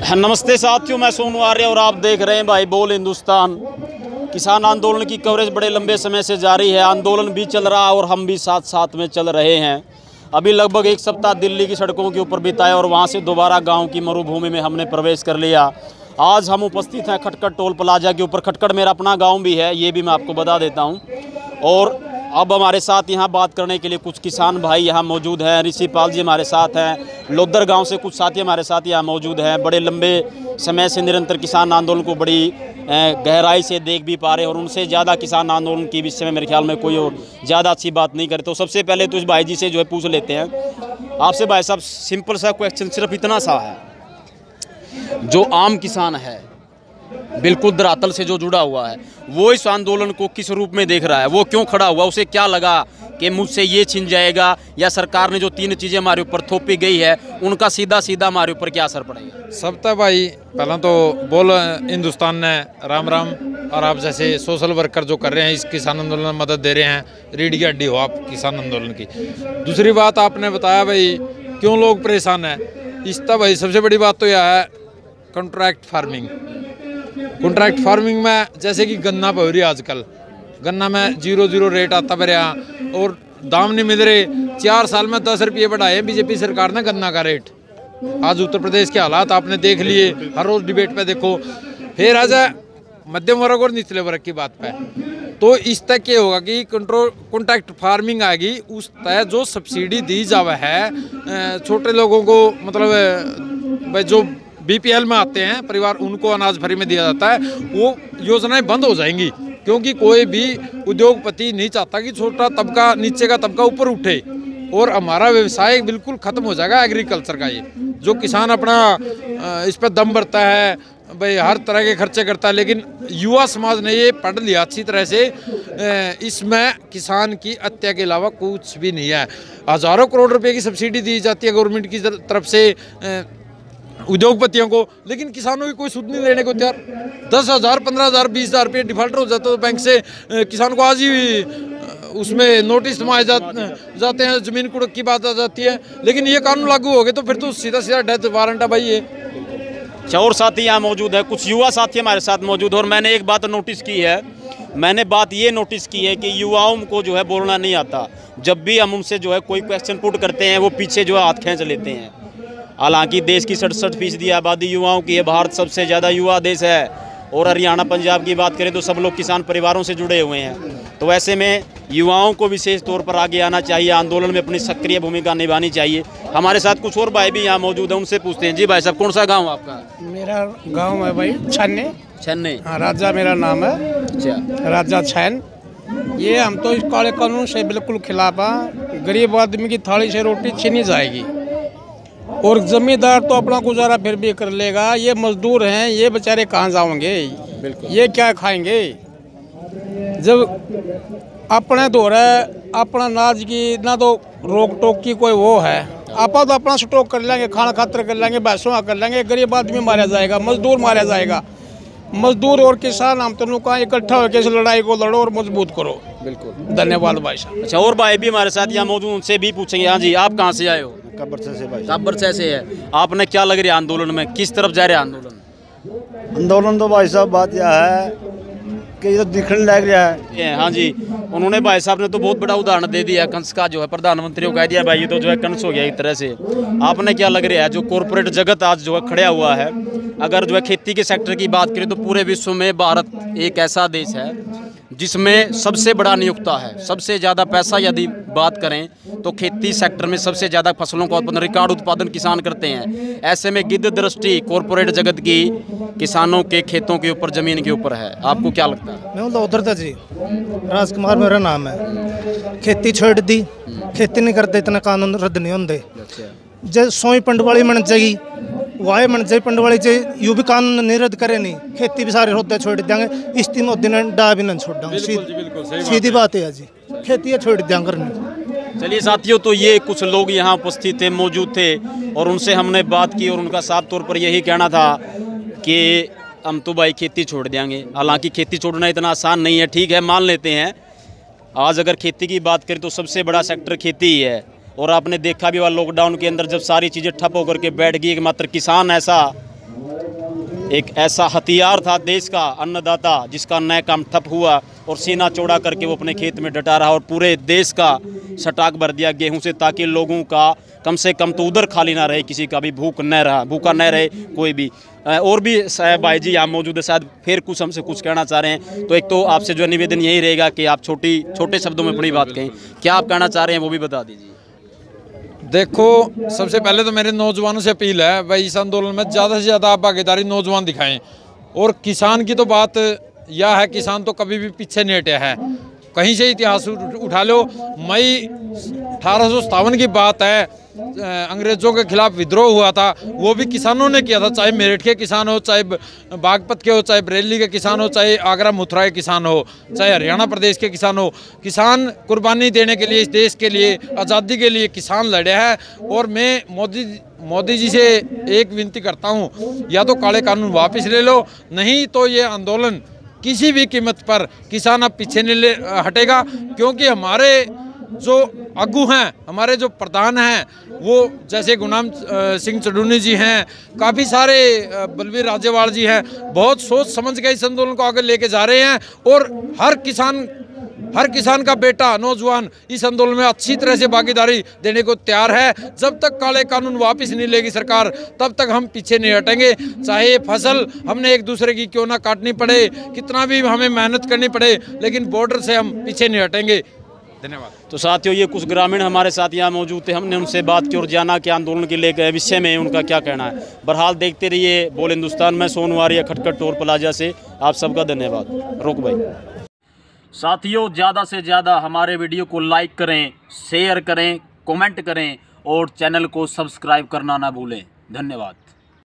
नमस्ते साथियों, मैं सोनू आर्य और आप देख रहे हैं भाई बोल हिंदुस्तान। किसान आंदोलन की कवरेज बड़े लंबे समय से जारी है। आंदोलन भी चल रहा है और हम भी साथ साथ में चल रहे हैं। अभी लगभग एक सप्ताह दिल्ली की सड़कों के ऊपर बिताया और वहां से दोबारा गांव की मरुभूमि में हमने प्रवेश कर लिया। आज हम उपस्थित हैं खटखट टोल प्लाजा के ऊपर। खटखट मेरा अपना गाँव भी है, ये भी मैं आपको बता देता हूँ। और अब हमारे साथ यहाँ बात करने के लिए कुछ किसान भाई यहाँ मौजूद हैं। ऋषि पाल जी हमारे साथ हैं। लोदर गांव से कुछ साथी हमारे साथ यहाँ मौजूद हैं। बड़े लंबे समय से निरंतर किसान आंदोलन को बड़ी गहराई से देख भी पा रहे हैं और उनसे ज़्यादा किसान आंदोलन की विषय में मेरे ख्याल में कोई और ज़्यादा अच्छी बात नहीं करे। तो सबसे पहले तो इस भाई जी से जो है पूछ लेते हैं आपसे। भाई साहब, सिंपल सा क्वेश्चन सिर्फ इतना सा है, जो आम किसान है बिल्कुल धरातल से जो जुड़ा हुआ है, वो इस आंदोलन को किस रूप में देख रहा है? वो क्यों खड़ा हुआ? उसे क्या लगा कि मुझसे ये छिन जाएगा, या सरकार ने जो 3 चीज़ें हमारे ऊपर थोपी गई है उनका सीधा सीधा हमारे ऊपर क्या असर पड़ेगा? सब तो भाई पहला तो बोल हिंदुस्तान ने राम राम। और आप जैसे सोशल वर्कर जो कर रहे हैं इस किसान आंदोलन में मदद दे रहे हैं, रीढ़ की हड्डी हो आप किसान आंदोलन की। दूसरी बात आपने बताया भाई क्यों लोग परेशान हैं, इसका भाई सबसे बड़ी बात तो यह है कॉन्ट्रैक्ट फार्मिंग। कॉन्ट्रैक्ट फार्मिंग में जैसे कि गन्ना हो रही है आजकल, गन्ना में 0 रेट आता पर और दाम नहीं मिल रहे। 4 साल में 10 रुपये बढ़ाए बीजेपी सरकार ने गन्ना का रेट। आज उत्तर प्रदेश के हालात आपने देख लिए, हर रोज डिबेट पे देखो। फिर आ जाए मध्यम वर्ग और निचले वर्ग की बात पे, तो इस तक ये होगा कि कॉन्ट्रैक्ट फार्मिंग आएगी। उस तय जो सब्सिडी दी जावे है छोटे लोगों को, मतलब जो बीपीएल में आते हैं परिवार, उनको अनाज फ्री में दिया जाता है, वो योजनाएं बंद हो जाएंगी। क्योंकि कोई भी उद्योगपति नहीं चाहता कि छोटा तबका, नीचे का तबका ऊपर उठे, और हमारा व्यवसाय बिल्कुल खत्म हो जाएगा एग्रीकल्चर का। ये जो किसान अपना इस पर दम भरता है भाई, हर तरह के खर्चे करता है, लेकिन युवा समाज ने ये पढ़ लिया अच्छी तरह से, इसमें किसान की हत्या के अलावा कुछ भी नहीं है। हज़ारों करोड़ रुपए की सब्सिडी दी जाती है गवर्नमेंट की तरफ से उद्योगपतियों को, लेकिन किसानों की कोई सुध नहीं लेने को तैयार। 10,000, 15,000, 20,000 रुपये डिफॉल्टर हो जाता है तो बैंक से किसान को आज ही उसमें नोटिस थमाए जाते हैं, जमीन कुड़क की बात आ जाती है। लेकिन ये कानून लागू हो गए तो फिर तो सीधा सीधा डेथ वारंट है भाई ये। और साथी यहाँ मौजूद है, कुछ युवा साथी हमारे साथ मौजूद है। और मैंने एक बात नोटिस की है, मैंने बात ये नोटिस की है कि युवाओं को जो है बोलना नहीं आता। जब भी हम उनसे जो है कोई क्वेश्चन पुट करते हैं वो पीछे जो है हाथ खींच लेते हैं। हालांकि देश की 67% आबादी युवाओं की है, भारत सबसे ज़्यादा युवा देश है। और हरियाणा पंजाब की बात करें तो सब लोग किसान परिवारों से जुड़े हुए हैं। तो ऐसे में युवाओं को विशेष तौर पर आगे आना चाहिए, आंदोलन में अपनी सक्रिय भूमिका निभानी चाहिए। हमारे साथ कुछ और भाई भी यहाँ मौजूद हैं, उनसे पूछते हैं। जी भाई साहब, कौन सा गाँव आपका? मेरा गांव है भाई छन्ने। छन्ने? हाँ, राजा मेरा नाम है। अच्छा, राजा छैन। ये हम तो इस काले कानून से बिल्कुल खिलाफ हैं। गरीब आदमी की थाली से रोटी छीनी जाएगी और जमींदार तो अपना गुजारा फिर भी कर लेगा। ये मजदूर हैं, ये बेचारे कहाँ जाओगे? ये क्या खाएंगे? जब अपने दौर है अपना अनाज की ना तो रोक टोक की कोई वो है, आप तो अपना स्टॉक कर लेंगे, खाना खातर कर लेंगे, भैंसों कर लेंगे। गरीब आदमी मारा जाएगा, मजदूर मारा जाएगा। मजदूर और किसान हम दोनों का इकट्ठा होकर इस लड़ाई को लड़ो और मजबूत करो। बिल्कुल, धन्यवाद भाई साहब। अच्छा, और भाई भी हमारे साथ यहाँ मौजूद, उनसे भी पूछेंगे। हाँ जी, आप कहाँ से आए हो? कब्बरसे से भाई। कब्बरसे से है। आपने क्या लग रहा है आंदोलन में, किस तरफ जा रहे हैं आंदोलन? आंदोलन तो भाई साहब बात यह है कि ये तो दिखने लग रहा है। हाँ जी, उन्होंने भाई साहब ने तो बहुत बड़ा उदाहरण दे दिया कंस का, जो है प्रधानमंत्री को कह दिया भाई ये तो जो है कंस हो गया एक तरह से। आपने क्या लग रहा है, जो कॉरपोरेट जगत आज जो है खड़ा हुआ है, अगर जो है खेती के सेक्टर की बात करें तो पूरे विश्व में भारत एक ऐसा देश है जिसमें सबसे बड़ा नियोक्ता है। सबसे ज़्यादा पैसा यदि बात करें तो खेती सेक्टर में सबसे ज़्यादा फसलों का उत्पादन, रिकॉर्ड उत्पादन किसान करते हैं। ऐसे में गिद्ध दृष्टि कॉरपोरेट जगत की किसानों के खेतों के ऊपर, ज़मीन के ऊपर है। आपको क्या लगता है? मैं उधर था जी, राजकुमार मेरा नाम है। खेती छोड़ दी, खेती नहीं करते, इतना कानून रद्द नहीं होंगे। जब 100 पंड वाली मन जाएगी वाहे मन जाए पंड वाली चाहिए, यू भी कानून नहीं रद्द करे नहीं, खेती भी सारे होते छोड़ देंगे। इस्ती मोदी ने डा भी नहीं छोड़ देंगे। सीधी बात है जी, खेती छोड़ देंगे करनी। चलिए साथियों, तो ये कुछ लोग यहाँ उपस्थित थे, मौजूद थे, और उनसे हमने बात की और उनका साफ तौर पर यही कहना था कि हम तो भाई खेती छोड़ देंगे। हालांकि खेती छोड़ना इतना आसान नहीं है, ठीक है, मान लेते हैं। आज अगर खेती की बात करें तो सबसे बड़ा सेक्टर खेती ही है। और आपने देखा भी हुआ लॉकडाउन के अंदर जब सारी चीज़ें ठप होकर के बैठ गई, एकमात्र किसान ऐसा एक ऐसा हथियार था देश का, अन्नदाता, जिसका नया काम ठप हुआ और सीना चौड़ा करके वो अपने खेत में डटा रहा और पूरे देश का स्टॉक भर दिया गेहूं से, ताकि लोगों का कम से कम तो उधर खाली ना रहे, किसी का भी भूखा न रहे कोई भी। और भी भाई जी यहाँ मौजूद है, शायद फिर कुछ हमसे कुछ कहना चाह रहे हैं। तो एक तो आपसे जो निवेदन यही रहेगा कि आप छोटे शब्दों में अपनी बात कहें, क्या आप कहना चाह रहे हैं वो भी बता दीजिए। देखो, सबसे पहले तो मेरे नौजवानों से अपील है भाई, इस आंदोलन में ज़्यादा से ज़्यादा आप भागीदारी नौजवान दिखाएं। और किसान की तो बात यह है, किसान तो कभी भी पीछे नहीं हटा है। कहीं से इतिहास उठा लो, मई 1857 की बात है, अंग्रेज़ों के खिलाफ विद्रोह हुआ था, वो भी किसानों ने किया था। चाहे मेरठ के किसान हो, चाहे बागपत के हो, चाहे बरेली के किसान हो, चाहे आगरा मथुरा के किसान हो, चाहे हरियाणा प्रदेश के किसान हो, किसान कुर्बानी देने के लिए, इस देश के लिए, आज़ादी के लिए किसान लड़े हैं। और मैं मोदी जी से एक विनती करता हूँ, या तो काले कानून वापस ले लो, नहीं तो ये आंदोलन किसी भी कीमत पर किसान अब पीछे नहीं हटेगा। क्योंकि हमारे जो आगू हैं, हमारे जो प्रधान हैं, वो जैसे गुरनाम सिंह चढ़ूनी जी हैं, काफ़ी सारे बलबीर राजेवाल जी हैं, बहुत सोच समझ के इस आंदोलन को आगे लेके जा रहे हैं। और हर किसान का बेटा, नौजवान इस आंदोलन में अच्छी तरह से भागीदारी देने को तैयार है। जब तक काले कानून वापस नहीं लेगी सरकार, तब तक हम पीछे नहीं हटेंगे। चाहे ये फसल हमने एक दूसरे की क्यों ना काटनी पड़े, कितना भी हमें मेहनत करनी पड़े, लेकिन बॉर्डर से हम पीछे नहीं हटेंगे। धन्यवाद। तो साथियों, ये कुछ ग्रामीण हमारे साथ यहाँ मौजूद थे, हमने उनसे बात की और जाना कि आंदोलन के लिए विषय में उनका क्या कहना है। बहरहाल देखते रहिए बोल हिंदुस्तान में, सोनू आर्य, खटखट टोल प्लाजा से आप सबका धन्यवाद। रुक भाई। साथियों, ज़्यादा से ज़्यादा हमारे वीडियो को लाइक करें, शेयर करें, कमेंट करें और चैनल को सब्सक्राइब करना ना भूलें। धन्यवाद।